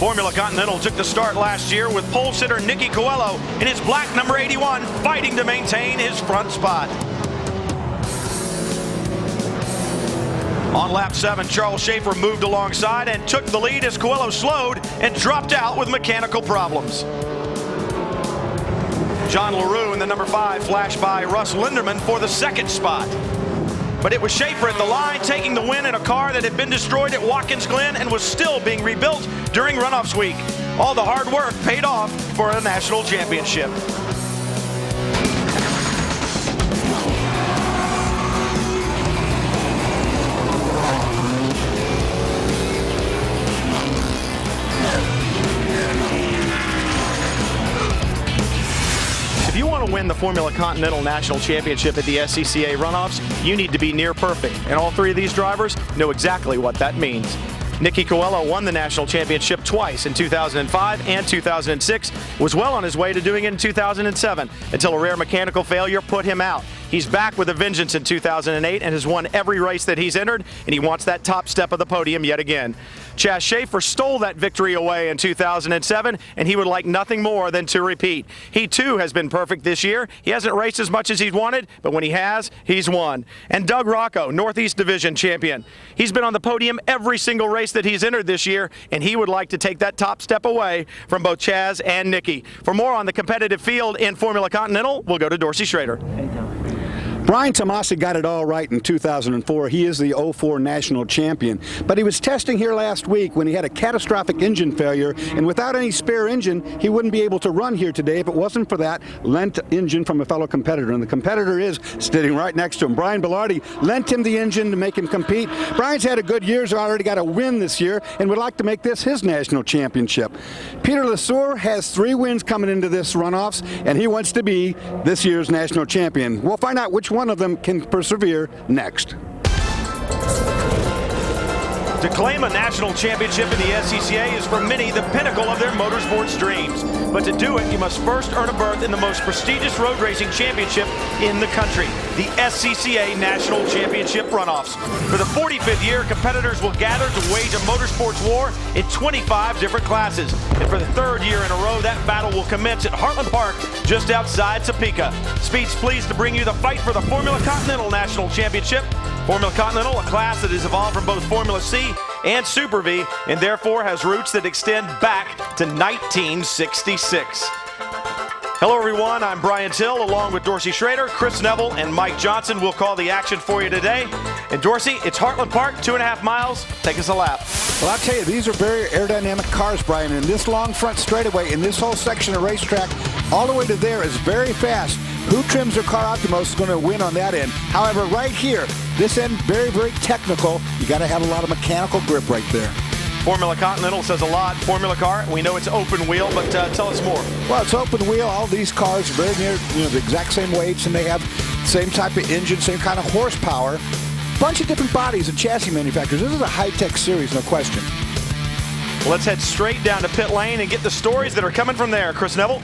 Formula Continental took the start last year with pole sitter Nicky Coelho in his black number 81, fighting to maintain his front spot. On lap 7, Charles Schaefer moved alongside and took the lead as Coelho slowed and dropped out with mechanical problems. John LaRue in the number 5 flashed by Russ Linderman for the second spot. But it was Schaefer at the line taking the win in a car that had been destroyed at Watkins Glen and was still being rebuilt during Runoffs week. All the hard work paid off for a national championship. If you want to win the Formula Continental National Championship at the SCCA Runoffs, you need to be near perfect, and all three of these drivers know exactly what that means. Nicky Coelho won the national championship twice in 2005 and 2006, was well on his way to doing it in 2007 until a rare mechanical failure put him out. He's back with a vengeance in 2008 and has won every race that he's entered, and he wants that top step of the podium yet again. Chaz Schaefer stole that victory away in 2007, and he would like nothing more than to repeat. He too has been perfect this year. He hasn't raced as much as he's wanted, but when he has, he's won. And Doug Rocco, Northeast Division champion. He's been on the podium every single race that he's entered this year, and he would like to take that top step away from both Chaz and Nicky. For more on the competitive field in Formula Continental, we'll go to Dorsey Schrader. Brian Tomasi got it all right in 2004. He is the 04 national champion. But he was testing here last week when he had a catastrophic engine failure, and without any spare engine, he wouldn't be able to run here today if it wasn't for that lent engine from a fellow competitor. And the competitor is sitting right next to him. Brian Bellardi lent him the engine to make him compete. Brian's had a good year, so already got a win this year, and would like to make this his national championship. Peter Lesueur has 3 wins coming into this runoffs, and he wants to be this year's national champion. We'll find out which one of them can persevere next. To claim a national championship in the SCCA is for many the pinnacle of their motorsports dreams. But to do it, you must first earn a berth in the most prestigious road racing championship in the country, the SCCA National Championship Runoffs. For the 45th year, competitors will gather to wage a motorsports war in 25 different classes. And for the 3rd year in a row, that battle will commence at Heartland Park, just outside Topeka. Speed's pleased to bring you the fight for the Formula Continental National Championship. Formula Continental, a class that has evolved from both Formula C and Super V, and therefore has roots that extend back to 1966. Hello everyone, I'm Brian Till along with Dorsey Schrader, Chris Neville, and Mike Johnson. We'll call the action for you today. And Dorsey, it's Heartland Park, 2.5 miles. Take us a lap. Well, I'll tell you, these are very aerodynamic cars, Brian, and this long front straightaway in this whole section of racetrack all the way to there is very fast. Who trims their car out the most is going to win on that end. However, right here, this end, very, very technical. You got to have a lot of mechanical grip right there. Formula Continental says a lot. Formula car, we know it's open wheel, but tell us more. Well, it's open wheel. All these cars are very near, the exact same weights, and they have the same type of engine, same kind of horsepower. Bunch of different bodies and chassis manufacturers. This is a high-tech series, no question. Well, let's head straight down to pit lane and get the stories that are coming from there. Chris Neville.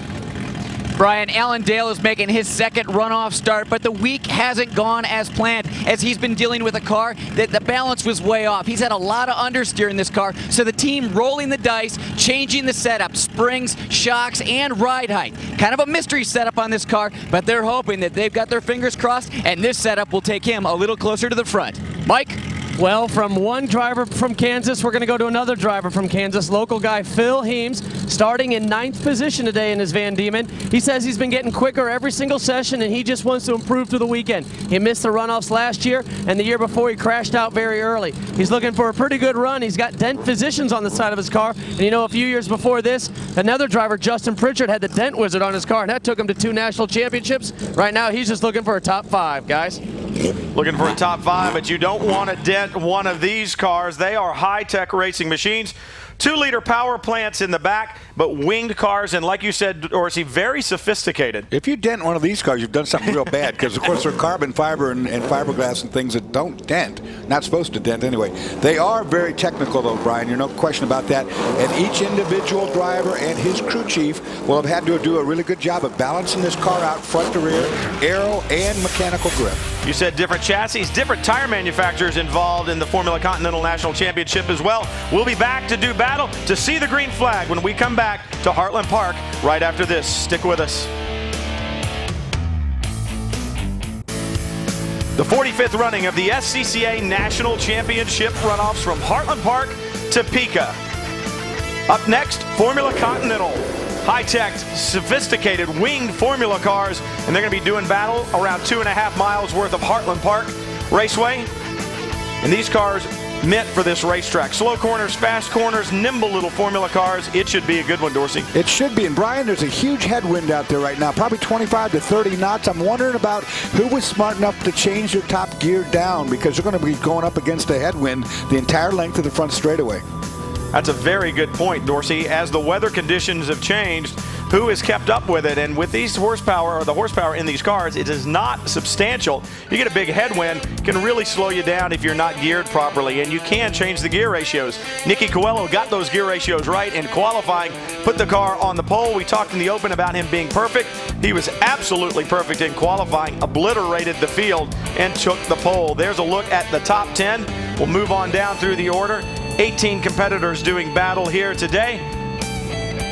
Brian, Alan Dale is making his second runoff start, but the week hasn't gone as planned as he's been dealing with a car that the balance was way off. He's had a lot of understeer in this car, so the team rolling the dice, changing the setup, springs, shocks, and ride height. Kind of a mystery setup on this car, but they're hoping that they've got their fingers crossed, and this setup will take him a little closer to the front. Mike? Well, from one driver from Kansas, we're going to go to another driver from Kansas, local guy Phil Heems, starting in 9th position today in his Van Diemen. He says he's been getting quicker every single session, and he just wants to improve through the weekend. He missed the runoffs last year, and the year before he crashed out very early. He's looking for a pretty good run. He's got dent positions on the side of his car, and a few years before this, another driver, Justin Pritchard, had the dent wizard on his car, and that took him to 2 national championships. Right now, he's just looking for a top 5, guys. Looking for a top 5, but you don't want to dent one of these cars. They are high-tech racing machines. 2-liter power plants in the back, but winged cars, and like you said, Dorsey, very sophisticated. If you dent one of these cars, you've done something real bad, because of course they're carbon fiber and fiberglass and things that don't dent. Not supposed to dent anyway. They are very technical though, Brian, no question about that. And each individual driver and his crew chief will have had to do a really good job of balancing this car out front to rear, aero and mechanical grip. You said, different chassis, different tire manufacturers involved in the Formula Continental National Championship as well. We'll be back to do battle to see the green flag when we come back to Heartland Park right after this. Stick with us. The 45th running of the SCCA National Championship runoffs from Heartland Park to Pica. Up next, Formula Continental. High-tech, sophisticated winged formula cars, and they're going to be doing battle around 2.5 miles worth of Heartland Park Raceway. And these cars meant for this racetrack. Slow corners, fast corners, nimble little formula cars. It should be a good one, Dorsey. It should be. And Brian, there's a huge headwind out there right now, probably 25 to 30 knots. I'm wondering about who was smart enough to change their top gear down, because they're going to be going up against a headwind the entire length of the front straightaway. That's a very good point, Dorsey. As the weather conditions have changed, who has kept up with it? And with these horsepower, or the horsepower in these cars, it is not substantial. You get a big headwind, can really slow you down if you're not geared properly, and you can change the gear ratios. Nicky Coelho got those gear ratios right in qualifying, put the car on the pole. We talked in the open about him being perfect. He was absolutely perfect in qualifying, obliterated the field, and took the pole. There's a look at the top 10. We'll move on down through the order. 18 competitors doing battle here today.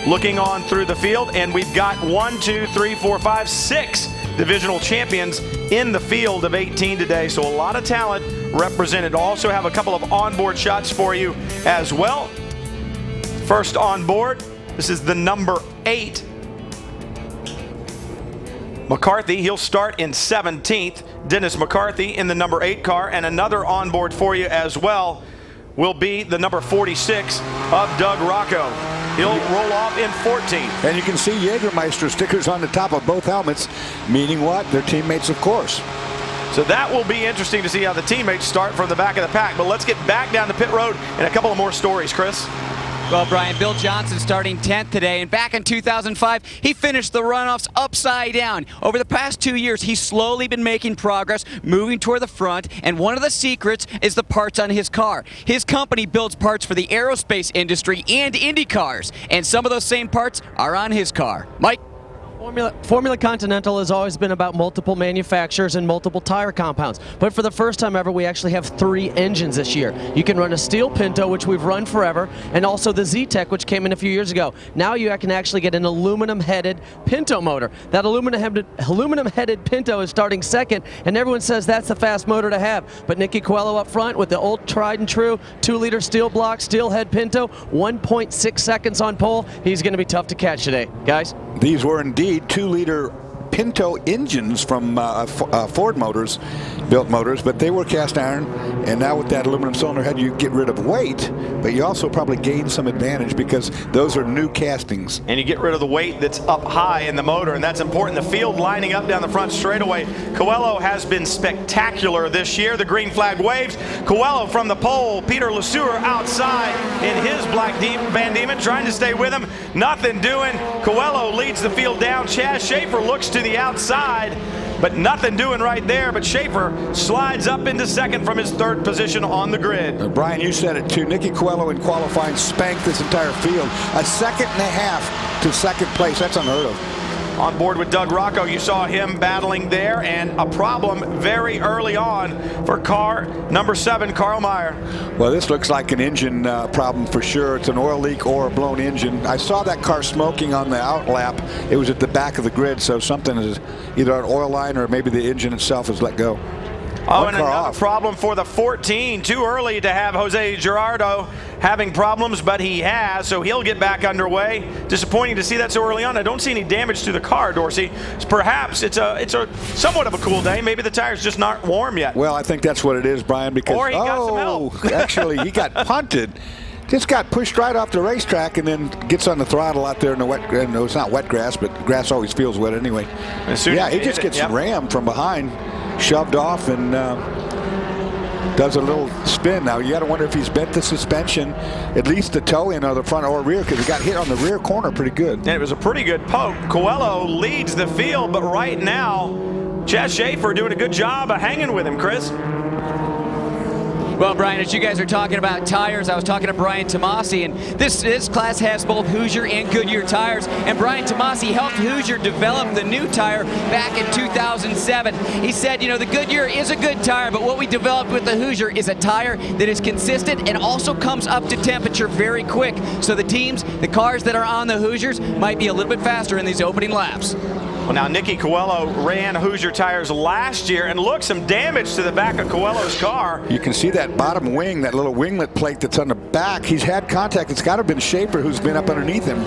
Looking on through the field, and we've got 6 divisional champions in the field of 18 today, so a lot of talent represented. Also have a couple of onboard shots for you as well. First on board, this is the number 8. McCarthy, he'll start in 17th. Dennis McCarthy in the number 8 car, and another onboard for you as well will be the number 46 of Doug Rocco. He'll roll off in 14th. And you can see Jägermeister stickers on the top of both helmets, meaning what? They're teammates, of course. So that will be interesting to see how the teammates start from the back of the pack. But let's get back down the pit road and a couple of more stories, Chris. Well, Brian, Bill Johnson starting 10th today, and back in 2005, he finished the runoffs upside down. Over the past 2 years, he's slowly been making progress, moving toward the front, and one of the secrets is the parts on his car. His company builds parts for the aerospace industry and Indy cars, and some of those same parts are on his car. Mike? Formula Continental has always been about multiple manufacturers and multiple tire compounds, but for the first time ever, we actually have 3 engines this year. You can run a steel Pinto, which we've run forever, and also the Z-Tech, which came in a few years ago. Now you can actually get an aluminum-headed Pinto motor. That aluminum-headed Pinto is starting second, and everyone says that's the fast motor to have. But Nicky Coelho up front with the old tried and true 2-liter steel block, steel head Pinto, 1.6 seconds on pole. He's going to be tough to catch today, guys. These were indeed 2-liter Pinto engines from Ford Motors, built motors, but they were cast iron, and now with that aluminum cylinder head, you get rid of weight, but you also probably gain some advantage because those are new castings. And you get rid of the weight that's up high in the motor, and that's important. The field lining up down the front straightaway. Coelho has been spectacular this year. The green flag waves. Coelho from the pole. Peter Lesueur outside in his black Van Diemen, trying to stay with him. Nothing doing. Coelho leads the field down. Chaz Schaefer looks to the outside, but nothing doing right there. But Schaefer slides up into second from his 3rd position on the grid. Brian, you said it too. Nicky Coelho in qualifying spanked this entire field. A 2.5 seconds to second place. That's unheard of. On board with Doug Rocco, you saw him battling there, and a problem very early on for car number 7, Carl Meyer. Well, this looks like an engine problem for sure. It's an oil leak or a blown engine. I saw that car smoking on the outlap. It was at the back of the grid, so something is either an oil line or maybe the engine itself has let go. Oh, and another problem for the 14. Too early to have Jose Gerardo having problems, but he has, so he'll get back underway. Disappointing to see that so early on. I don't see any damage to the car, Dorsey. Perhaps it's a somewhat of a cool day. Maybe the tire's just not warm yet. Well, I think that's what it is, Brian, because or he got some help. Actually, he got punted. Just got pushed right off the racetrack and then gets on the throttle out there in the wet. No, it's not wet grass, but grass always feels wet anyway. Yeah, he just gets rammed from behind, shoved off, and does a little spin. Now you got to wonder if he's bent the suspension, at least the toe in or the front or rear, because he got hit on the rear corner pretty good. And it was a pretty good poke. Coelho leads the field, but right now, Chaz Schaefer doing a good job of hanging with him, Chris. Well, Brian, as you guys are talking about tires, I was talking to Brian Tomasi, and this class has both Hoosier and Goodyear tires, and Brian Tomasi helped Hoosier develop the new tire back in 2007. He said, you know, the Goodyear is a good tire, but what we developed with the Hoosier is a tire that is consistent and also comes up to temperature very quick. So the teams, the cars that are on the Hoosiers might be a little bit faster in these opening laps. Well, now Nicky Coelho ran Hoosier tires last year, and look, some damage to the back of Coelho's car. You can see that bottom wing, that little winglet plate that's on the back. He's had contact. It's got to have been Schaefer who's been up underneath him.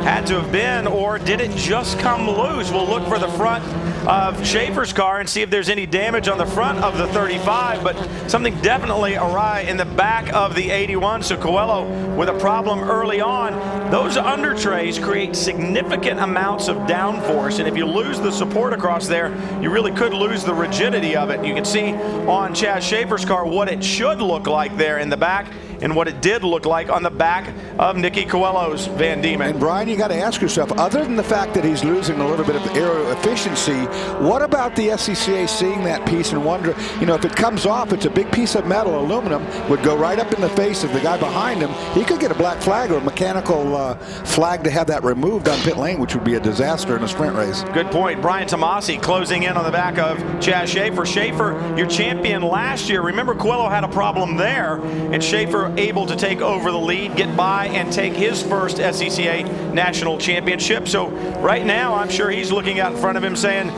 Had to have been, or did it just come loose? We'll look for the front of Schaefer's car and see if there's any damage on the front of the 35, but something definitely awry in the back of the 81. So Coelho with a problem early on. Those under trays create significant amounts of downforce, and if you lose the support across there, you really could lose the rigidity of it. You can see on Chaz Schaefer's car what it should look like there in the back, and what it did look like on the back of Nicky Coelho's Van Diemen. And Brian, you got to ask yourself, other than the fact that he's losing a little bit of aero efficiency, what about the SCCA seeing that piece and wonder, you know, if it comes off, it's a big piece of metal, aluminum, would go right up in the face of the guy behind him. He could get a black flag or a mechanical flag to have that removed on pit lane, which would be a disaster in a sprint race. Good point. Brian Tomasi closing in on the back of Chaz Schaefer. Schaefer, your champion last year. Remember, Coelho had a problem there, and Schaefer able to take over the lead, get by, and take his first SCCA National Championship. So right now, I'm sure he's looking out in front of him saying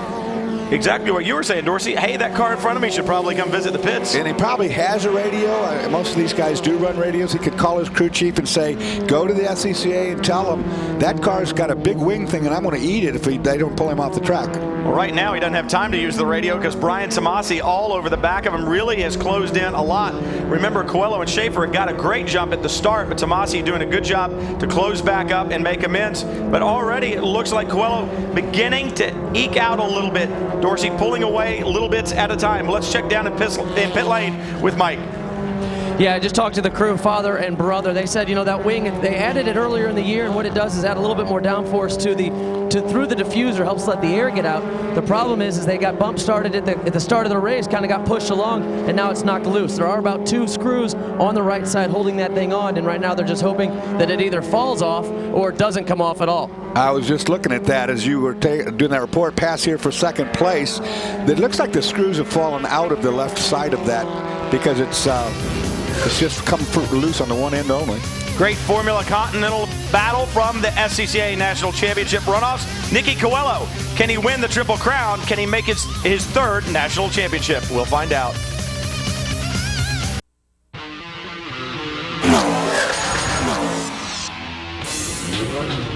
exactly what you were saying, Dorsey. Hey, that car in front of me should probably come visit the pits. And he probably has a radio. Most of these guys do run radios. He could call his crew chief and say, go to the SCCA and tell him that car's got a big wing thing and I'm going to eat it if they don't pull him off the track. Well, right now he doesn't have time to use the radio because Brian Tomasi all over the back of him really has closed in a lot. Remember, Coelho and Schaefer got a great jump at the start, but Tomasi doing a good job to close back up and make amends. But already it looks like Coelho beginning to eke out a little bit. Dorsey pulling away little bits at a time. Let's check down in pit lane with Mike. Yeah, I just talked to the crew, father and brother. They said, you know, that wing, they added it earlier in the year, and what it does is add a little bit more downforce through the diffuser, helps let the air get out. The problem is they got bump started at the start of the race, kind of got pushed along, and now it's knocked loose. There are about 2 screws on the right side holding that thing on, and right now they're just hoping that it either falls off or it doesn't come off at all. I was just looking at that as you were doing that report. Pass here for second place. It looks like the screws have fallen out of the left side of that because it's just come loose on the one end only. Great Formula Continental battle from the SCCA National Championship runoffs. Nicky Coelho, can he win the Triple Crown? Can he make his third national championship? We'll find out.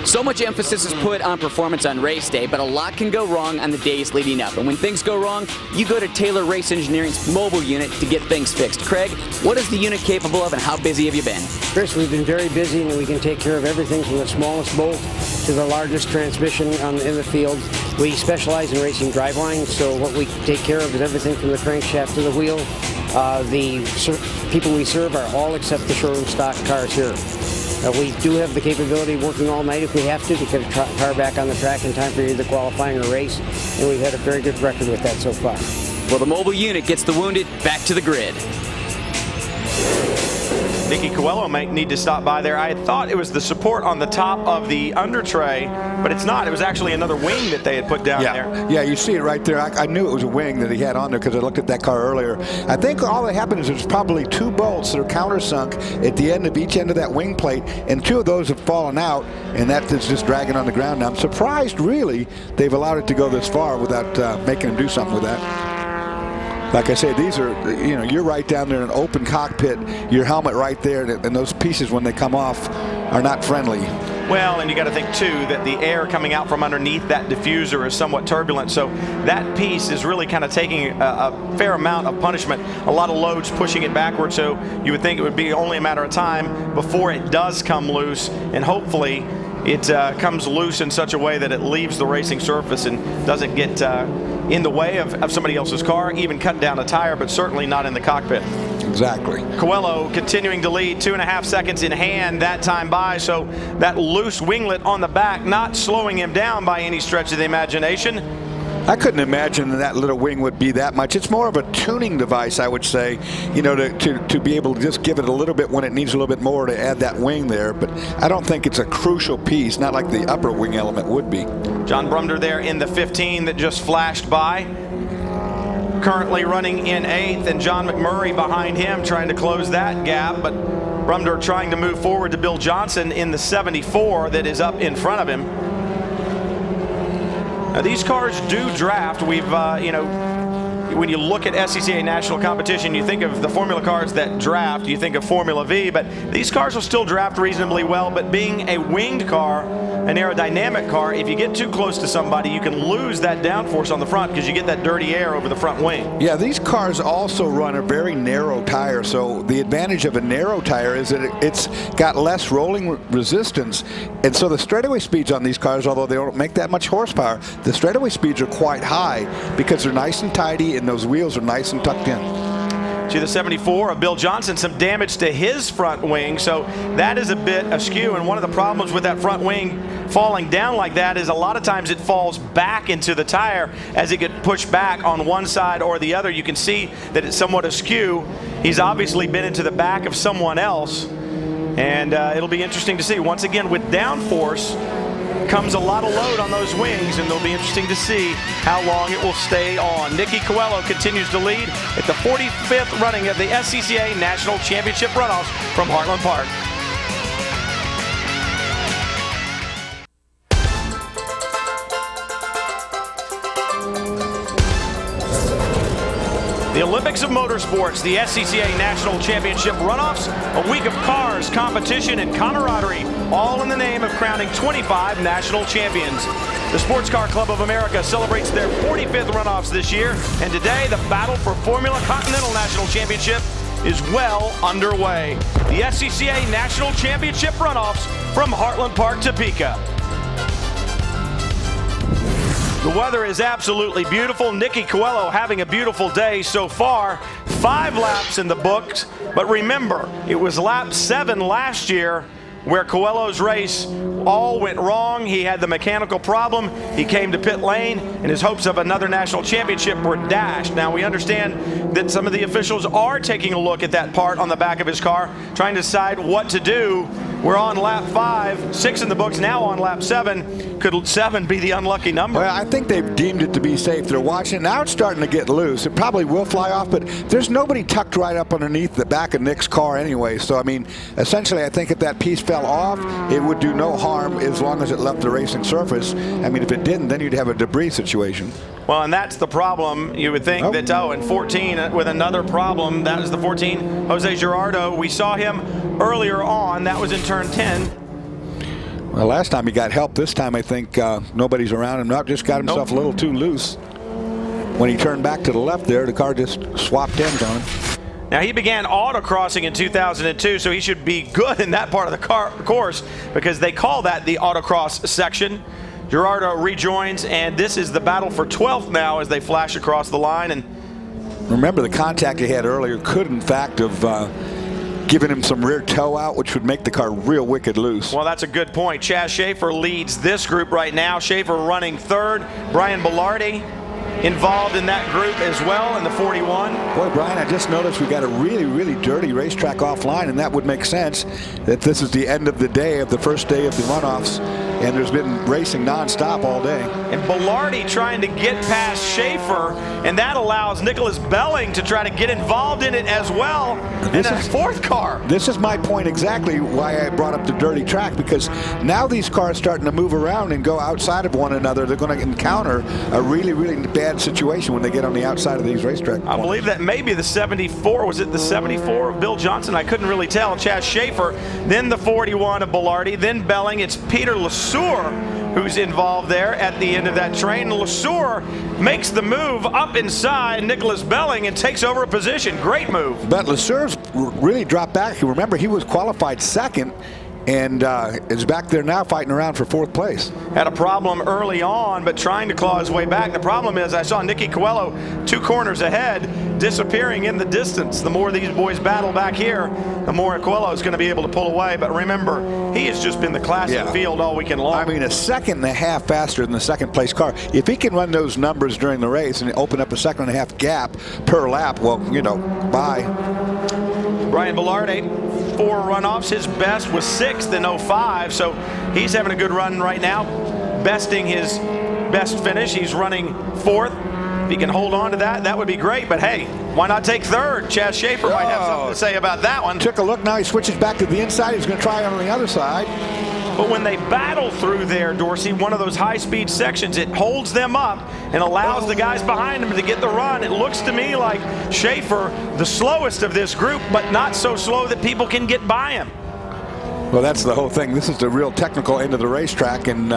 So much emphasis is put on performance on race day, but a lot can go wrong on the days leading up. And when things go wrong, you go to Taylor Race Engineering's mobile unit to get things fixed. Craig, what is the unit capable of and how busy have you been? Chris, we've been very busy and we can take care of everything from the smallest bolt to the largest transmission in the field. We specialize in racing drivelines, so what we take care of is everything from the crankshaft to the wheel. The people we serve are all except the showroom stock cars here. We do have the capability of working all night if we have to get a car back on the track in time for either qualifying or race, and we've had a very good record with that so far. Well, the mobile unit gets the wounded back to the grid. Nicky Coelho might need to stop by there. I had thought it was the support on the top of the under tray, but it's not. It was actually another wing that they had put down there. Yeah, you see it right there. I knew it was a wing that he had on there because I looked at that car earlier. I think all that happened is there's probably 2 bolts that are countersunk at the end of each end of that wing plate, and 2 of those have fallen out, and that is just dragging on the ground now. I'm surprised, really, they've allowed it to go this far without making him do something with that. Like I say, these are, you know, you're right down there in an open cockpit, your helmet right there, and those pieces, when they come off, are not friendly. Well, and you got to think, too, that the air coming out from underneath that diffuser is somewhat turbulent, so that piece is really kind of taking a fair amount of punishment, a lot of loads pushing it backward, so you would think it would be only a matter of time before it does come loose, and hopefully it comes loose in such a way that it leaves the racing surface and doesn't get in the way of somebody else's car, even cut down a tire, but certainly not in the cockpit. Exactly. Coelho continuing to lead, 2.5 seconds in hand that time by, so that loose winglet on the back not slowing him down by any stretch of the imagination. I couldn't imagine that little wing would be that much. It's more of a tuning device, I would say, you know, to be able to just give it a little bit when it needs a little bit more to add that wing there. But I don't think it's a crucial piece, not like the upper wing element would be. John Brumder there in the 15 that just flashed by. Currently running in 8th, and John McMurray behind him trying to close that gap. But Brumder trying to move forward to Bill Johnson in the 74 that is up in front of him. Now these cars do draft. We've, you know, when you look at SCCA national competition, you think of the Formula cars that draft, you think of Formula V, but these cars will still draft reasonably well. But being a winged car, an aerodynamic car, if you get too close to somebody, you can lose that downforce on the front because you get that dirty air over the front wing. Yeah, these cars also run a very narrow tire, so the advantage of a narrow tire is that it's got less rolling resistance, and so the straightaway speeds on these cars, although they don't make that much horsepower, the straightaway speeds are quite high because they're nice and tidy and those wheels are nice and tucked in. To the 74 of Bill Johnson, some damage to his front wing, so that is a bit askew. And one of the problems with that front wing falling down like that is a lot of times it falls back into the tire as it gets pushed back on one side or the other. You can see that it's somewhat askew. He's obviously been into the back of someone else, and it'll be interesting to see. Once again, with downforce comes a lot of load on those wings, and it'll be interesting to see how long it will stay on. Nicky Coelho continues to lead at the 45th running of the SCCA National Championship Runoffs from Heartland Park. The Olympics of Motorsports, the SCCA National Championship Runoffs, a week of cars, competition, and camaraderie, all in the name of crowning 25 national champions. The Sports Car Club of America celebrates their 45th runoffs this year, and today the battle for Formula Continental National Championship is well underway. The SCCA National Championship Runoffs from Heartland Park, Topeka. The weather is absolutely beautiful. Nicky Coelho having a beautiful day so far. 5 laps in the books, but remember, it was lap 7 last year where Coelho's race all went wrong. He had the mechanical problem. He came to pit lane, and his hopes of another national championship were dashed. Now, we understand that some of the officials are taking a look at that part on the back of his car, trying to decide what to do. We're on lap 5, 6 in the books, now on lap 7. Could 7 be the unlucky number? Well, I think they've deemed it to be safe. They're watching. Now it's starting to get loose. It probably will fly off, but there's nobody tucked right up underneath the back of Nick's car anyway. So, I mean, essentially, I think if that piece fell off, it would do no harm as long as it left the racing surface. I mean, if it didn't, then you'd have a debris situation. Well, and that's the problem. You would think that, in 14 with another problem. That was the 14, Jose Gerardo. We saw him earlier on. That was in turn 10. Well, last time he got help. This time I think nobody's around him. Just got himself a little too loose. When he turned back to the left there, the car just swapped ends on him. Now, he began autocrossing in 2002, so he should be good in that part of the course because they call that the autocross section. Gerardo rejoins, and this is the battle for 12th now as they flash across the line. And remember, the contact he had earlier could, in fact, have given him some rear toe out, which would make the car real wicked loose. Well, that's a good point. Chaz Schaefer leads this group right now. Schaefer running 3rd. Brian Bellardi involved in that group as well in the 41. Boy, Brian, I just noticed we got a really, really dirty racetrack offline, and that would make sense that this is the end of the day of the first day of the runoffs, and there's been racing nonstop all day. And Bellardi trying to get past Schaefer, and that allows Nicholas Belling to try to get involved in it as well in that 4th car. This is my point exactly why I brought up the dirty track, because now these cars starting to move around and go outside of one another. They're going to encounter a really, really bad situation when they get on the outside of these racetrack points. I believe that maybe the 74, was it the 74 of Bill Johnson? I couldn't really tell. Chaz Schaefer, then the 41 of Bellardi, then Belling. It's Peter Lesueur who's involved there at the end of that train. Lesueur makes the move up inside Nicholas Belling and takes over a position. Great move. But Lesueur's really dropped back. You remember, he was qualified 2nd and is back there now fighting around for 4th place. Had a problem early on, but trying to claw his way back. The problem is I saw Nicky Coelho 2 corners ahead, disappearing in the distance. The more these boys battle back here, the more Coelho is going to be able to pull away. But remember, he has just been the class of the field all weekend long. I mean, 1.5 seconds faster than the 2nd place car. If he can run those numbers during the race and open up a 1.5 second gap per lap, well, you know, bye. Brian Belarde, 4 runoffs. His best was 6th in 05, so he's having a good run right now, besting his best finish. He's running 4th. If he can hold on to that, that would be great. But hey, why not take 3rd? Chaz Schaefer might have something to say about that one. Took a look, now he switches back to the inside. He's going to try on the other side. But when they battle through there, Dorsey, one of those high-speed sections, it holds them up and allows the guys behind them to get the run. It looks to me like Schaefer, the slowest of this group, but not so slow that people can get by him. Well, that's the whole thing. This is the real technical end of the racetrack, and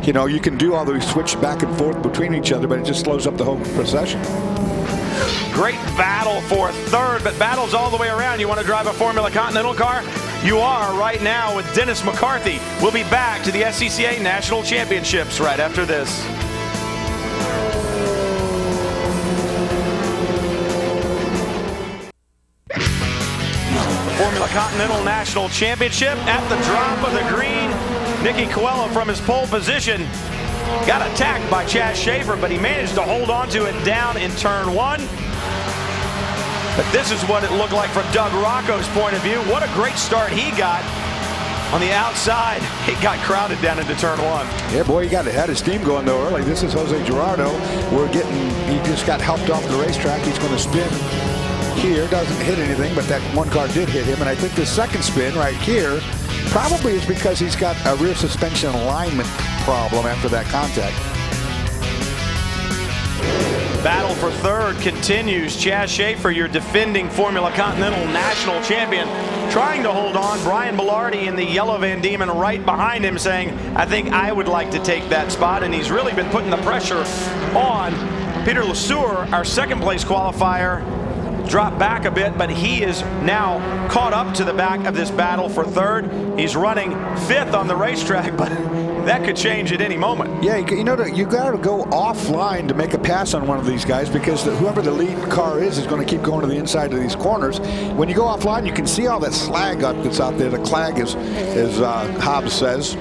you know, you can do all those switch back and forth between each other, but it just slows up the whole procession. Great battle for 3rd, but battles all the way around. You want to drive a Formula Continental car? You are right now with Dennis McCarthy. We'll be back to the SCCA National Championships right after this. Formula Continental National Championship at the drop of the green. Nicky Coelho from his pole position got attacked by Chaz Schaefer, but he managed to hold on to it down in turn 1. But this is what it looked like from Doug Rocco's point of view. What a great start he got on the outside. He got crowded down into turn 1. Yeah, boy, he had his steam going though early. This is Jose Gerardo. He just got helped off the racetrack. He's going to spin here. Doesn't hit anything, but that one car did hit him. And I think the second spin right here probably is because he's got a rear suspension alignment problem after that contact. Battle for 3rd continues. Chaz Schaefer, your defending Formula Continental National Champion, trying to hold on. Brian Belarde in the yellow Van Diemen right behind him saying, I think I would like to take that spot. And he's really been putting the pressure on. Peter Lesueur, our 2nd place qualifier, dropped back a bit, but he is now caught up to the back of this battle for 3rd. He's running 5th on the racetrack, but that could change at any moment. Yeah, you know, you got to go offline to make a pass on one of these guys, because whoever the lead car is going to keep going to the inside of these corners. When you go offline, you can see all that slag that's out there. The clag, as Hobbs says,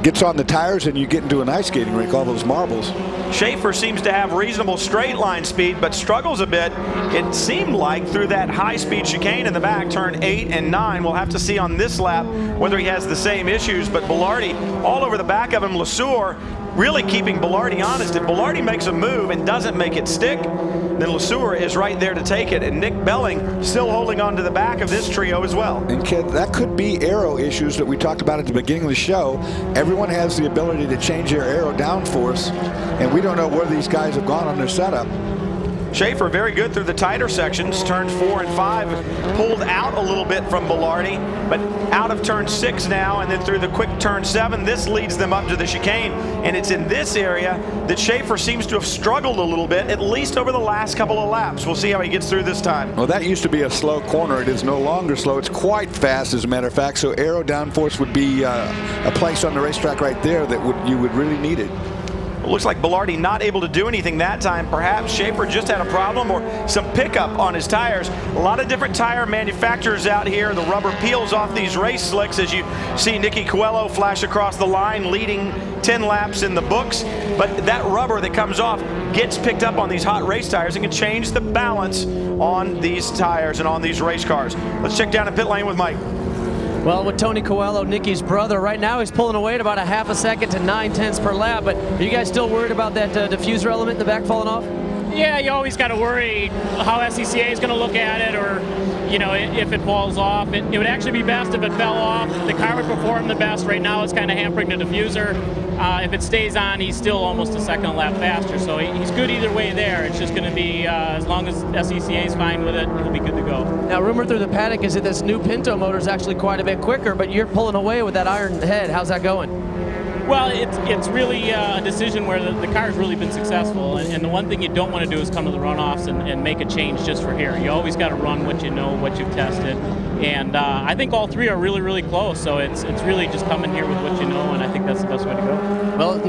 gets on the tires and you get into an ice skating rink, all those marbles. Schaefer seems to have reasonable straight line speed, but struggles a bit, it seemed like, through that high-speed chicane in the back, turn 8 and 9. We'll have to see on this lap whether he has the same issues, but Belarde all over the back of him. Lesueur really keeping Belarde honest. If Belarde makes a move and doesn't make it stick, then Lesueur is right there to take it. And Nick Belling still holding on to the back of this trio as well. And Kid, that could be aero issues that we talked about at the beginning of the show. Everyone has the ability to change their aero downforce, and we don't know where these guys have gone on their setup. Schaefer very good through the tighter sections. Turns 4 and 5 pulled out a little bit from Belarde, but out of turn 6 now, and then through the quick turn 7, this leads them up to the chicane. And it's in this area that Schaefer seems to have struggled a little bit, at least over the last couple of laps. We'll see how he gets through this time. Well, that used to be a slow corner. It is no longer slow. It's quite fast, as a matter of fact. So aero downforce would be a place on the racetrack right there that you would really need it. It looks like Belarde not able to do anything that time. Perhaps Schaefer just had a problem or some pickup on his tires. A lot of different tire manufacturers out here. The rubber peels off these race slicks as you see Nicky Coelho flash across the line, leading 10 laps in the books. But that rubber that comes off gets picked up on these hot race tires and can change the balance on these tires and on these race cars. Let's check down at pit lane with Mike. Well, with Tony Coelho, Nicky's brother, right now he's pulling away at about a ½ second to 9/10 per lap. But are you guys still worried about that diffuser element in the back falling off? Yeah, you always got to worry how SCCA is going to look at it, or, you know, if it falls off. It would actually be best if it fell off. The car would perform the best. Right now it's kind of hampering the diffuser. If it stays on, he's still almost a second lap faster. So he's good either way there. It's just going to be, as long as SCCA is fine with it, he'll be good to go. Now, rumor through the paddock is that this new Pinto motor is actually quite a bit quicker, but you're pulling away with that iron head. How's that going? Well, it's really a decision where the car's really been successful, and the one thing you don't want to do is come to the runoffs and make a change just for here. You always got to run what you know, what you've tested, and I think all three are really, really close. So it's really just coming here with what you know, and I think that's the best way to go. Well,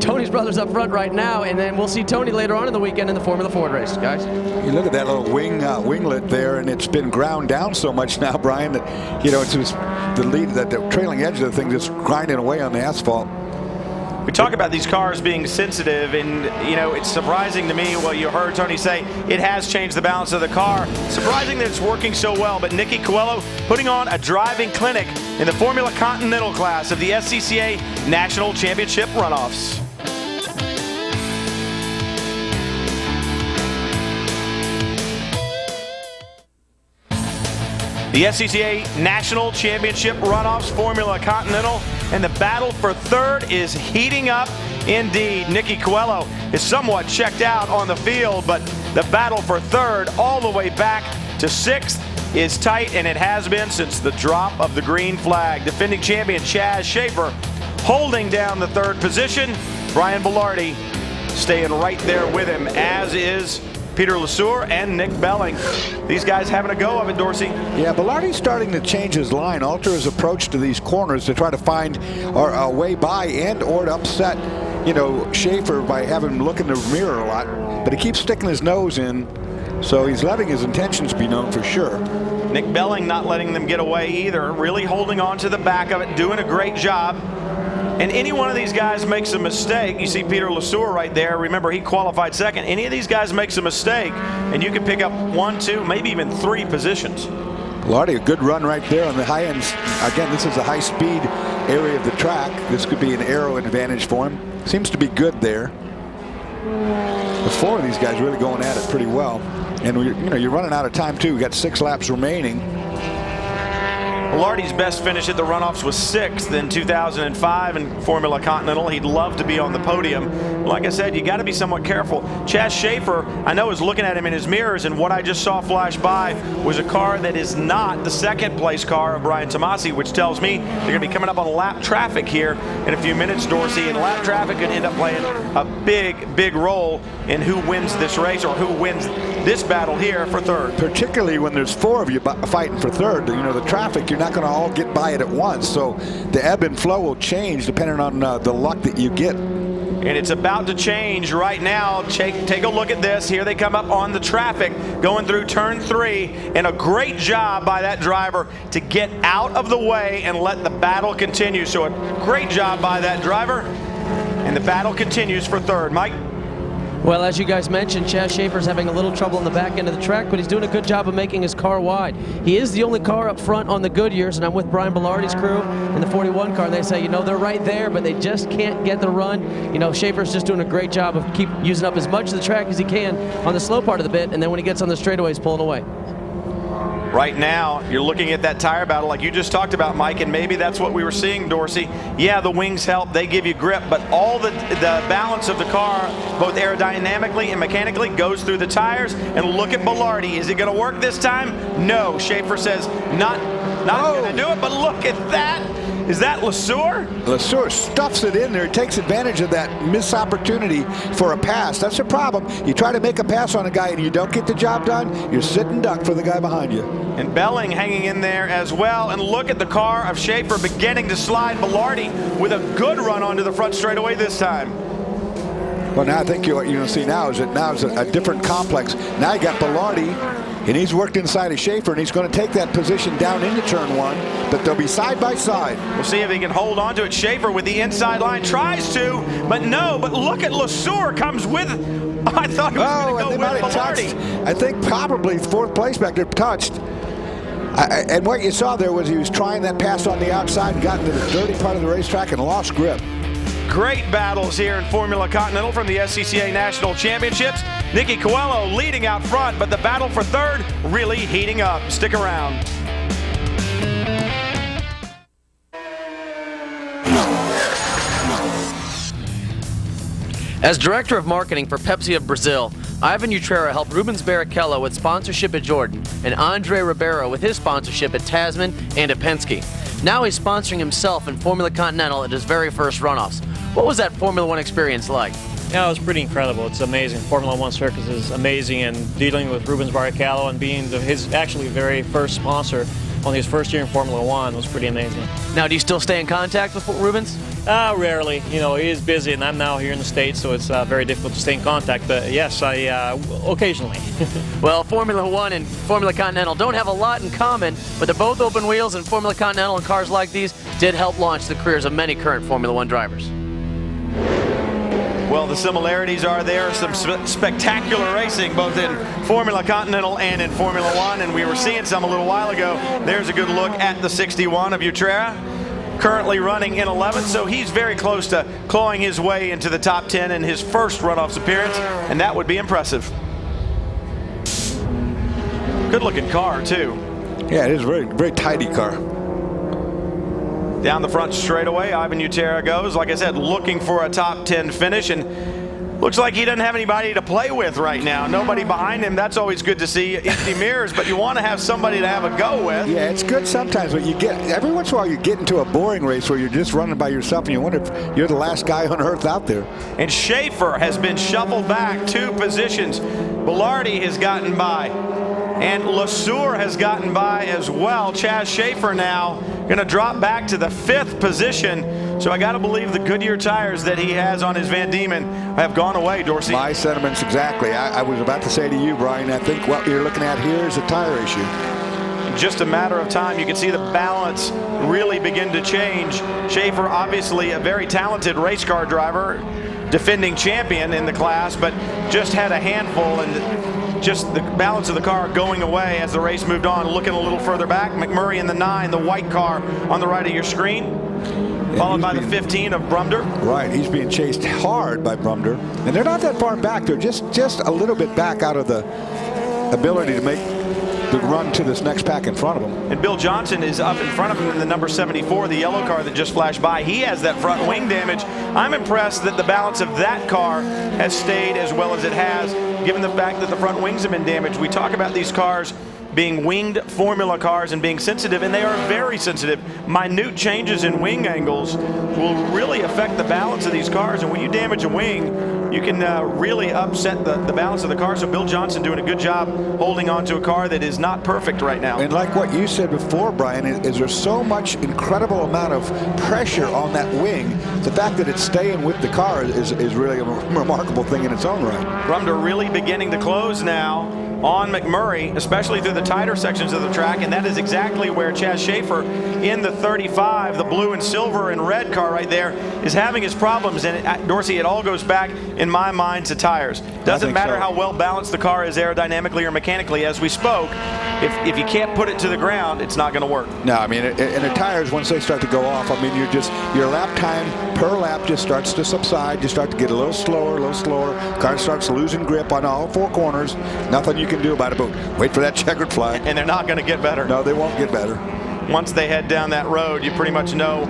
Tony's brother's up front right now, and then we'll see Tony later on in the weekend in the Formula Ford race, guys. You look at that little winglet there, and it's been ground down so much now, Brian, that it's just the trailing edge of the thing just grinding away on the asphalt. We talk about these cars being sensitive, and it's surprising to me what you heard Tony say. It has changed the balance of the car. Surprising that it's working so well, but Nicky Coelho putting on a driving clinic in the Formula Continental class of the SCCA National Championship Runoffs. The SCCA National Championship Runoffs Formula Continental, and the battle for third is heating up indeed. Nicky Coelho is somewhat checked out on the field, but the battle for third all the way back to sixth is tight, and it has been since the drop of the green flag. Defending champion Chaz Schaefer holding down the third position. Brian Bellardi staying right there with him, as is Peter Lesueur and Nick Belling. These guys having a go of it, Dorsey. Yeah, Bellardi's starting to change his line, alter his approach to these corners to try to find a way by or to upset, Schaefer by having him look in the mirror a lot. But he keeps sticking his nose in, so he's letting his intentions be known for sure. Nick Belling not letting them get away either, really holding on to the back of it, doing a great job. And any one of these guys makes a mistake. You see Peter Lesueur right there. Remember, he qualified second. Any of these guys makes a mistake, and you can pick up 1, 2, maybe even 3 positions. Bellardi, a good run right there on the high ends. Again, this is a high-speed area of the track. This could be an aero advantage for him. Seems to be good there. The 4 of these guys really going at it pretty well. And you're running out of time too. We got 6 laps remaining. Bellardi's best finish at the runoffs was 6th in 2005 in Formula Continental. He'd love to be on the podium. Like I said, you got to be somewhat careful. Chaz Schaefer, I know, is looking at him in his mirrors, and what I just saw flash by was a car that is not the second place car of Brian Tomasi, which tells me they're going to be coming up on lap traffic here in a few minutes, Dorsey, and lap traffic could end up playing a big role in who wins this race or who wins this battle here for third. Particularly when there's 4 of you fighting for third. The traffic, you're not going to all get by it at once, so the ebb and flow will change depending on the luck that you get. And it's about to change right now. Take a look at this. Here they come up on the traffic going through turn 3, and a great job by that driver to get out of the way and let the battle continue. So a great job by that driver, and the battle continues for third. Mike? Well, as you guys mentioned, Chaz Schaefer's having a little trouble in the back end of the track, but he's doing a good job of making his car wide. He is the only car up front on the Goodyears, and I'm with Brian Bellardi's crew in the 41 car, and they say, they're right there, but they just can't get the run. Schaefer's just doing a great job of keep using up as much of the track as he can on the slow part of the bit, and then when he gets on the straightaway, he's pulling away. Right now, you're looking at that tire battle like you just talked about, Mike, and maybe that's what we were seeing, Dorsey. Yeah, the wings help. They give you grip, but all the balance of the car, both aerodynamically and mechanically, goes through the tires. And look at Bellardi. Is it going to work this time? No. Schaefer says not going to do it, but look at that. Is that Lesueur? Lesueur stuffs it in there. He takes advantage of that missed opportunity for a pass. That's the problem. You try to make a pass on a guy and you don't get the job done, you're sitting duck for the guy behind you. And Belling hanging in there as well. And look at the car of Schaefer beginning to slide. Bellardi with a good run onto the front straightaway this time. Well, now I think you'll see now is a different complex. Now you got Bellardi, and he's worked inside of Schaefer, and he's going to take that position down into turn 1, but they'll be side by side. We'll see if he can hold on to it. Schaefer with the inside line tries to, but no. But look at Lesueur comes with. I thought he was going to go with Bellardi. I think probably 4th place back there touched. And what you saw there was he was trying that pass on the outside and got into the dirty part of the racetrack and lost grip. Great battles here in Formula Continental from the SCCA National Championships. Nicky Coelho leading out front, but the battle for third really heating up. Stick around. As Director of Marketing for Pepsi of Brazil, Ivan Utrera helped Rubens Barrichello with sponsorship at Jordan and Andre Ribeiro with his sponsorship at Tasman and at Penske. Now he's sponsoring himself in Formula Continental at his very first runoffs. What was that Formula One experience like? Yeah, it was pretty incredible. It's amazing. Formula One circus is amazing, and dealing with Rubens Barrichello and being his actually very first sponsor on his first year in Formula One was pretty amazing. Now, do you still stay in contact with Rubens? Rarely. You know, he is busy, and I'm now here in the States, so it's very difficult to stay in contact. But yes, I occasionally. Well, Formula One and Formula Continental don't have a lot in common, but they're both open wheels, and Formula Continental and cars like these did help launch the careers of many current Formula One drivers. Well, the similarities are there. Some spectacular racing, both in Formula Continental and in Formula One, and we were seeing some a little while ago. There's a good look at the 61 of Utrera, currently running in 11th, so he's very close to clawing his way into the top 10 in his first runoffs appearance, and that would be impressive. Good-looking car, too. Yeah, it is a very, very tidy car. Down the front straightaway, Ivan Utrera goes, like I said, looking for a top 10 finish, and looks like he doesn't have anybody to play with right now. Nobody behind him. That's always good to see. Empty mirrors, but you want to have somebody to have a go with. Yeah, it's good sometimes, but you get every once in a while you get into a boring race where you're just running by yourself and you wonder if you're the last guy on earth out there. And Schaefer has been shuffled back 2 positions. Bellardi has gotten by, and Lesueur has gotten by as well. Chaz Schaefer now going to drop back to the 5th position. So I got to believe the Goodyear tires that he has on his Van Diemen have gone away, Dorsey. My sentiments exactly. I was about to say to you, Brian, I think what you're looking at here is a tire issue. Just a matter of time. You can see the balance really begin to change. Schaefer, obviously a very talented race car driver, defending champion in the class, but just had a handful, and just the balance of the car going away as the race moved on. Looking a little further back, McMurray in the 9, the white car on the right of your screen, followed by the 15 of Brumder. Right, he's being chased hard by Brumder, and they're not that far back. They're just a little bit back out of the ability to make the run to this next pack in front of him. And Bill Johnson is up in front of him in the number 74, the yellow car that just flashed by. He has that front wing damage. I'm impressed that the balance of that car has stayed as well as it has, given the fact that the front wings have been damaged. We talk about these cars being winged formula cars and being sensitive, and they are very sensitive. Minute changes in wing angles will really affect the balance of these cars, and when you damage a wing, you can really upset the balance of the car. So Bill Johnson doing a good job holding on to a car that is not perfect right now. And like what you said before, Brian, is there so much incredible amount of pressure on that wing. The fact that it's staying with the car is really a remarkable thing in its own right. Brumder really beginning to close now on McMurray, especially through the tighter sections of the track, and that is exactly where Chaz Schaefer in the 35, the blue and silver and red car right there, is having his problems. And Dorsey, it all goes back, in my mind, to tires. Doesn't matter how well balanced the car is aerodynamically or mechanically. As we spoke, if you can't put it to the ground, it's not going to work. No, I mean, and the tires, once they start to go off, I mean, your lap time per lap just starts to subside. You start to get a little slower, Car starts losing grip on all 4 corners. Nothing you can do about it, but wait for that checkered flag. And they're not going to get better. No, they won't get better. Once they head down that road, you pretty much know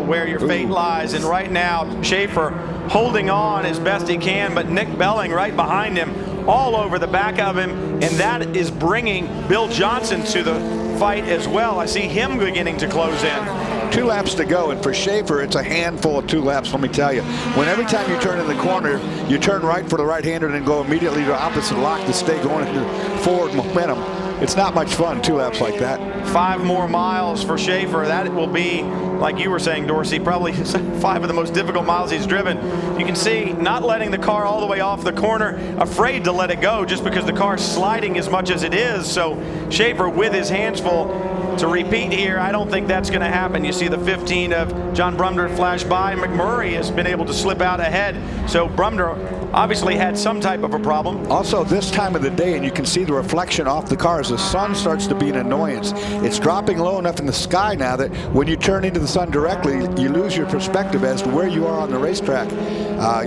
where your fate lies. And right now, Schaefer holding on as best he can, but Nick Belling right behind him, all over the back of him, and that is bringing Bill Johnson to the fight as well. I see him beginning to close in. 2 laps to go, and for Schaefer, it's a handful of 2 laps, let me tell you. When every time you turn in the corner, you turn right for the right-hander and then go immediately to the opposite lock to stay going into forward momentum. It's not much fun, 2 laps like that. 5 more miles for Schaefer. That will be, like you were saying, Dorsey, probably 5 of the most difficult miles he's driven. You can see not letting the car all the way off the corner, afraid to let it go just because the car's sliding as much as it is. So Schaefer with his hands full. To repeat here, I don't think that's going to happen. You see the 15 of John Brumder flash by. McMurray has been able to slip out ahead. So Brumder obviously had some type of a problem. Also, this time of the day, and you can see the reflection off the car as the sun starts to be an annoyance. It's dropping low enough in the sky now that when you turn into the sun directly, you lose your perspective as to where you are on the racetrack.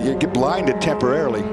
You get blinded temporarily.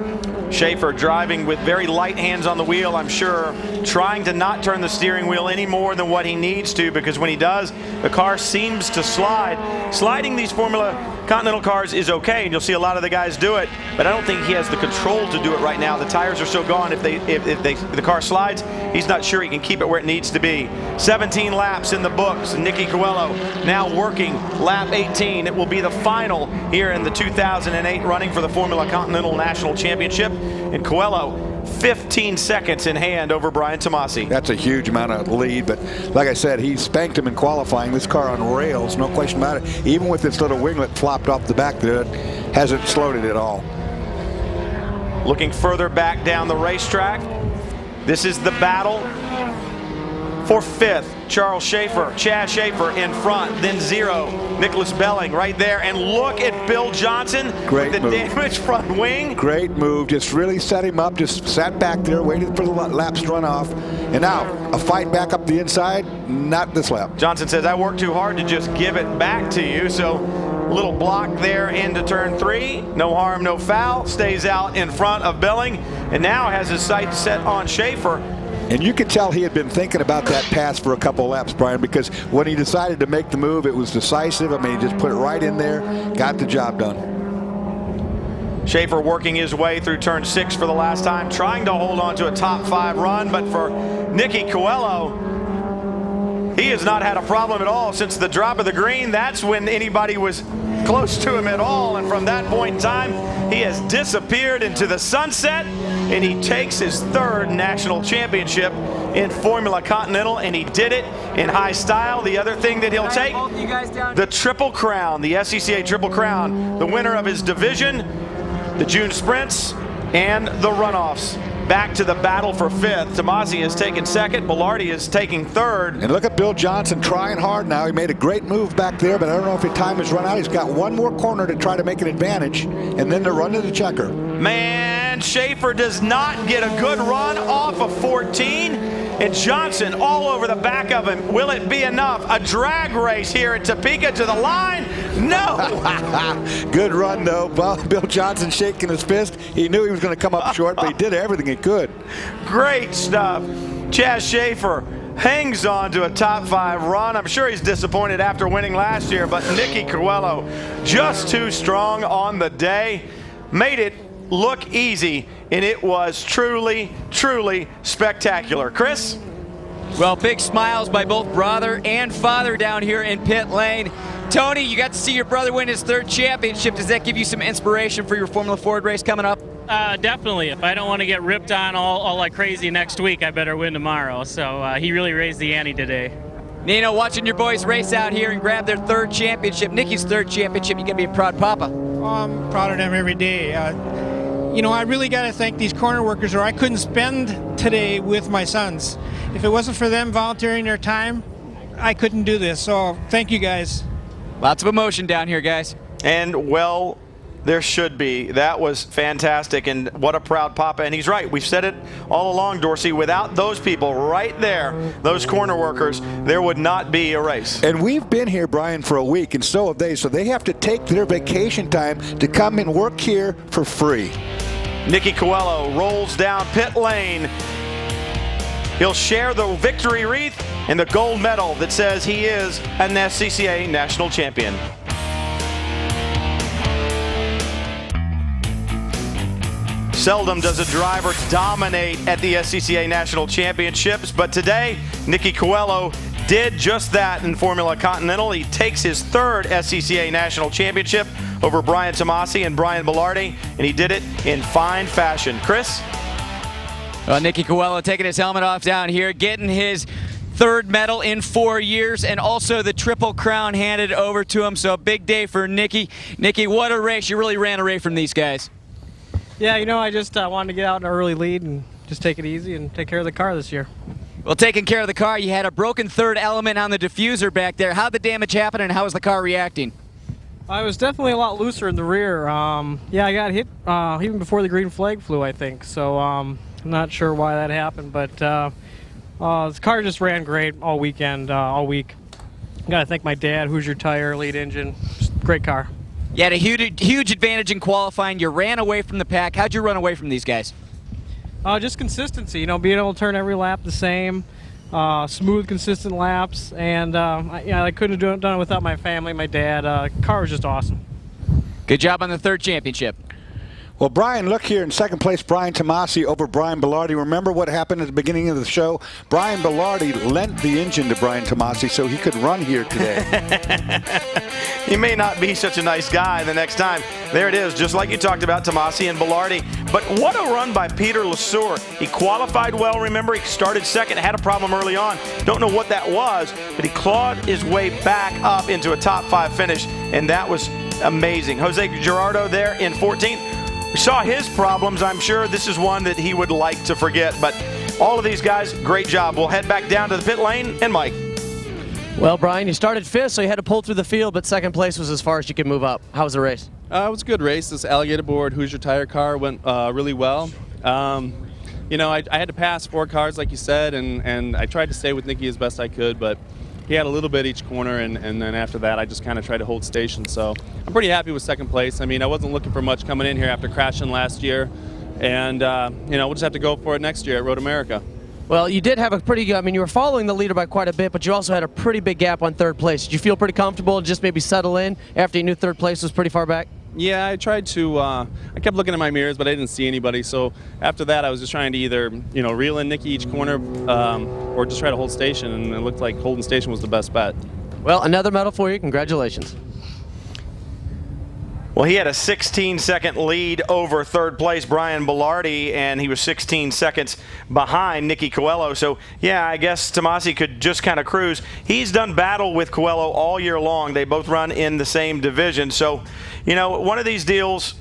Schaefer driving with very light hands on the wheel, I'm sure, trying to not turn the steering wheel any more than what he needs to, because when he does, the car seems to slide. Sliding these Formula Continental cars is okay, and you'll see a lot of the guys do it, but I don't think he has the control to do it right now. The tires are so gone. If the car slides, he's not sure he can keep it where it needs to be. 17 laps in the books. Nicky Coelho now working lap 18. It will be the final here in the 2008 running for the Formula Continental National Championship. And Coelho, 15 seconds in hand over Brian Tomasi. That's a huge amount of lead, but like I said, he spanked him in qualifying. This car on rails, no question about it. Even with this little winglet flopped off the back there, it hasn't slowed it at all. Looking further back down the racetrack, this is the battle for fifth. Charles Schaefer, Chaz Schaefer in front, then zero. Nicholas Belling right there, and look at Bill Johnson Great with the move. damaged front wing. Great move, just really set him up, just sat back there, waited for the laps to run off. And now, a fight back up the inside, not this lap. Johnson says, I worked too hard to just give it back to you, so a little block there into turn 3. No harm, no foul, stays out in front of Belling, and now has his sights set on Schaefer. And you could tell he had been thinking about that pass for a couple laps, Brian, because when he decided to make the move, it was decisive. I mean, he just put it right in there, got the job done. Schaefer working his way through turn 6 for the last time, trying to hold on to a top 5 run, but for Nicky Coelho, he has not had a problem at all since the drop of the green. That's when anybody was close to him at all, and from that point in time, he has disappeared into the sunset, and he takes his 3rd national championship in Formula Continental, and he did it in high style. The other thing that he'll take, the Triple Crown, the SCCA Triple Crown, the winner of his division, the June Sprints, and the Runoffs. Back to the battle for 5th. Tomasi has taken 2nd. Bilardi is taking 3rd. And look at Bill Johnson trying hard now. He made a great move back there, but I don't know if his time has run out. He's got one more corner to try to make an advantage, and then to run to the checker. Man, Schaefer does not get a good run off of 14. And Johnson all over the back of him. Will it be enough? A drag race here at Topeka to the line? No! Good run, though. Well, Bill Johnson shaking his fist. He knew he was going to come up short, but he did everything he could. Great stuff. Chaz Schaefer hangs on to a top 5 run. I'm sure he's disappointed after winning last year, but Nicky Coelho just too strong on the day. Made it look easy, and it was truly, truly spectacular. Chris? Well, big smiles by both brother and father down here in pit lane. Tony, you got to see your brother win his 3rd championship. Does that give you some inspiration for your Formula Ford race coming up? Definitely. If I don't want to get ripped on all like crazy next week, I better win tomorrow. So he really raised the ante today. Nino, watching your boys race out here and grab their 3rd championship, Nicky's 3rd championship, you got to be a proud papa. I'm proud of them every day. You know, I really got to thank these corner workers, or I couldn't spend today with my sons. If it wasn't for them volunteering their time, I couldn't do this. So thank you guys. Lots of emotion down here, guys. And, well, there should be. That was fantastic, and what a proud papa. And he's right. We've said it all along, Dorsey. Without those people right there, those corner workers, there would not be a race. And we've been here, Brian, for a week, and so have they. So they have to take their vacation time to come and work here for free. Nicky Coelho rolls down pit lane. He'll share the victory wreath and the gold medal that says he is an SCCA national champion. Seldom does a driver dominate at the SCCA National Championships, but today, Nicky Coelho did just that in Formula Continental. He takes his 3rd SCCA National Championship over Brian Tomasi and Brian Bilardi, and he did it in fine fashion. Chris? Nicky Coelho taking his helmet off down here, getting his 3rd medal in 4 years, and also the Triple Crown handed over to him. So a big day for Nicky. Nicky, what a race. You really ran away from these guys. Yeah, you know, I just wanted to get out in an early lead and just take it easy and take care of the car this year. Well, taking care of the car, you had a broken 3rd element on the diffuser back there. How'd the damage happen, and how was the car reacting? I was definitely a lot looser in the rear. Yeah, I got hit even before the green flag flew, I think. So I'm not sure why that happened, but the car just ran great all weekend, all week. Got to thank my dad, Hoosier Tire, lead engine. Just great car. You had a huge advantage in qualifying. You ran away from the pack. How'd you run away from these guys? Just consistency, you know, being able to turn every lap the same, smooth, consistent laps, and I couldn't have done it without my family, my dad. Car was just awesome. Good job on the third championship. Well, Brian, look here in second place, Brian Tomasi over Brian Bellardi. Remember what happened at the beginning of the show? Brian Bellardi lent the engine to Brian Tomasi so he could run here today. He may not be such a nice guy the next time. There it is, just like you talked about, Tomasi and Bellardi. But what a run by Peter Lesueur. He qualified well, remember? He started second, had a problem early on. Don't know what that was, but he clawed his way back up into a top 5 finish, and that was amazing. Jose Gerardo there in 14th. We saw his problems. I'm sure this is one that he would like to forget. But all of these guys, great job. We'll head back down to the pit lane. And Mike. Well, Brian, you started 5th, so you had to pull through the field, but second place was as far as you could move up. How was the race? It was a good race. This alligator board Hoosier tire car went really well. You know, I had to pass 4 cars, like you said, and I tried to stay with Nicky as best I could, but he had a little bit each corner, and then after that, I just kind of tried to hold station. So I'm pretty happy with second place. I mean, I wasn't looking for much coming in here after crashing last year, and you know, we'll just have to go for it next year at Road America. Well, you did have a pretty good, I mean, you were following the leader by quite a bit, but you also had a pretty big gap on third place. Did you feel pretty comfortable to just maybe settle in after you knew third place was pretty far back? Yeah, I tried to, I kept looking in my mirrors, but I didn't see anybody. So after that, I was just trying to either, you know, reel in Nicky each corner or just try to hold station, and it looked like holding station was the best bet. Well, another medal for you. Congratulations. Well, he had a 16-second lead over third place, Brian Bellardi, and he was 16 seconds behind Nicky Coelho. So, yeah, I guess Tomasi could just kind of cruise. He's done battle with Coelho all year long. They both run in the same division. So, you know, one of these deals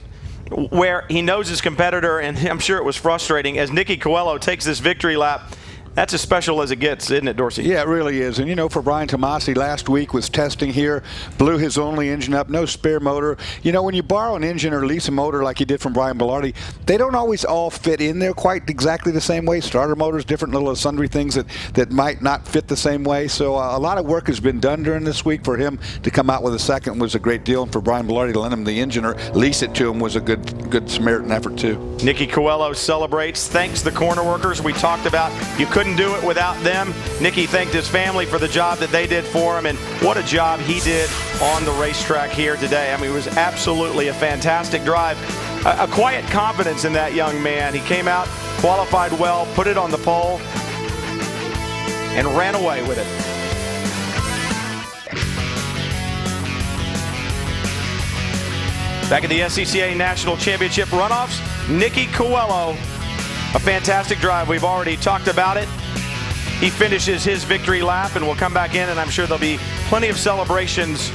where he knows his competitor, and I'm sure it was frustrating, as Nicky Coelho takes this victory lap. That's as special as it gets, isn't it, Dorsey? Yeah, it really is. And, you know, for Brian Tomasi, last week was testing here, blew his only engine up, no spare motor. You know, when you borrow an engine or lease a motor like he did from Brian Bellardi, they don't always all fit in there quite exactly the same way. Starter motors, different little sundry things that might not fit the same way. So a lot of work has been done during this week. For him to come out with a second was a great deal. And for Brian Bellardi to lend him the engine or lease it to him was a good Samaritan effort, too. Nicky Coelho celebrates, thanks the corner workers. We talked about you couldn't do it without them. Nicky thanked his family for the job that they did for him, and what a job he did on the racetrack here today. I mean, it was absolutely a fantastic drive. A quiet confidence in that young man. He came out, qualified well, put it on the pole, and ran away with it. Back at the SCCA National Championship runoffs, Nicky Coelho, a fantastic drive. We've already talked about it. He finishes his victory lap and will come back in, and I'm sure there'll be plenty of celebrations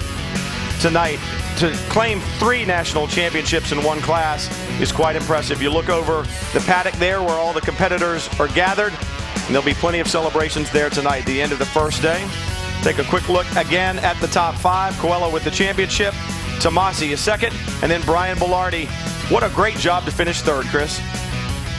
tonight. To claim 3 national championships in one class is quite impressive. You look over the paddock there where all the competitors are gathered, and there'll be plenty of celebrations there tonight, the end of the first day. Take a quick look again at the top 5. Coelho with the championship, Tomasi is second, and then Brian Bellardi. What a great job to finish third, Chris.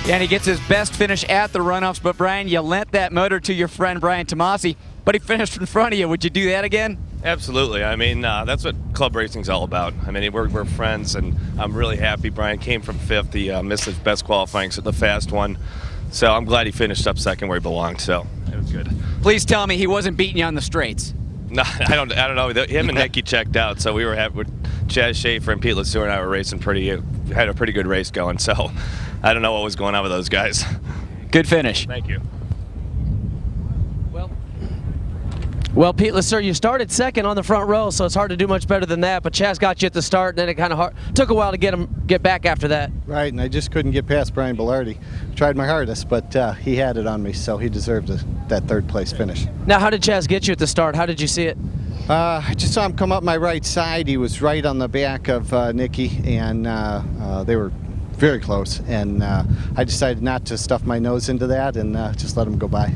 Yeah, and he gets his best finish at the runoffs. But, Brian, you lent that motor to your friend Brian Tomasi, but he finished in front of you. Would you do that again? Absolutely. I mean, that's what club racing's all about. I mean, we're friends, and I'm really happy. Brian came from 5th. He missed his best qualifying, so the fast one. So I'm glad he finished up second where he belonged, so it was good. Please tell me he wasn't beating you on the straights. No, I don't know. Him and Nicky checked out, so we were with Chaz Schaefer and Pete Lesueur and I were racing had a pretty good race going, so I don't know what was going on with those guys. Good finish. Thank you. Well, Pete Lesueur, you started second on the front row, so it's hard to do much better than that. But Chaz got you at the start, and then it kind of took a while to get back after that. Right, and I just couldn't get past Brian Bellardi. Tried my hardest, but he had it on me, so he deserved that third place finish. Now, how did Chaz get you at the start? How did you see it? I just saw him come up my right side. He was right on the back of Nicky, and they were very close. And I decided not to stuff my nose into that and just let him go by.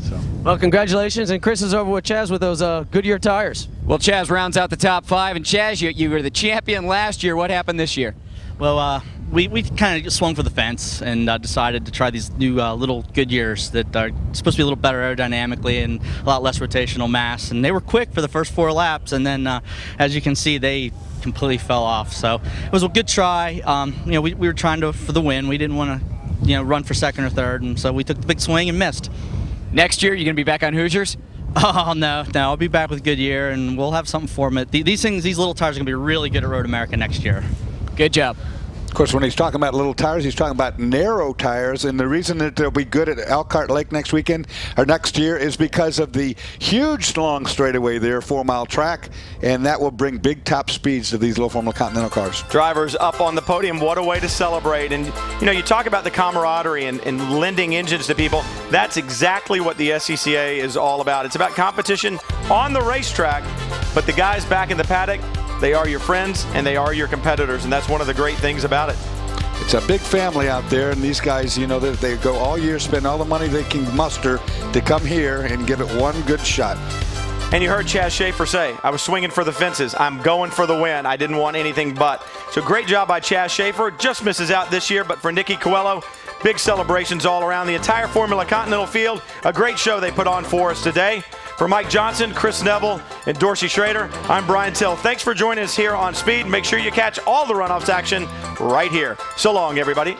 So. Well, congratulations, and Chris is over with Chaz with those Goodyear tires. Well, Chaz rounds out the top 5, and Chaz, you were the champion last year. What happened this year? Well, we kind of swung for the fence and decided to try these new little Goodyears that are supposed to be a little better aerodynamically and a lot less rotational mass. And they were quick for the first 4 laps, and then as you can see, they completely fell off. So it was a good try. We were trying for the win. We didn't want to run for second or third, and so we took the big swing and missed. Next year, you're going to be back on Hoosiers? Oh, no, I'll be back with Goodyear, and we'll have something for them. These little tires are going to be really good at Road America next year. Good job. Of course, when he's talking about little tires, he's talking about narrow tires, and the reason that they'll be good at Elkhart Lake next weekend or next year is because of the huge long straightaway there, 4-mile track, and that will bring big top speeds to these little Formula Continental cars. Drivers up on the podium, what a way to celebrate. And you talk about the camaraderie and lending engines to people. That's exactly what the SCCA is all about. It's about competition on the racetrack, but the guys back in the paddock, they are your friends and they are your competitors, and that's one of the great things about it. It's a big family out there, and these guys, they go all year, spend all the money they can muster to come here and give it one good shot. And you heard Chaz Schaefer say, I was swinging for the fences. I'm going for the win. I didn't want anything but. So great job by Chaz Schaefer. Just misses out this year, but for Nicky Coelho, big celebrations all around the entire Formula Continental field. A great show they put on for us today. For Mike Johnson, Chris Neville, and Dorsey Schrader, I'm Brian Till. Thanks for joining us here on Speed. Make sure you catch all the runoffs action right here. So long, everybody.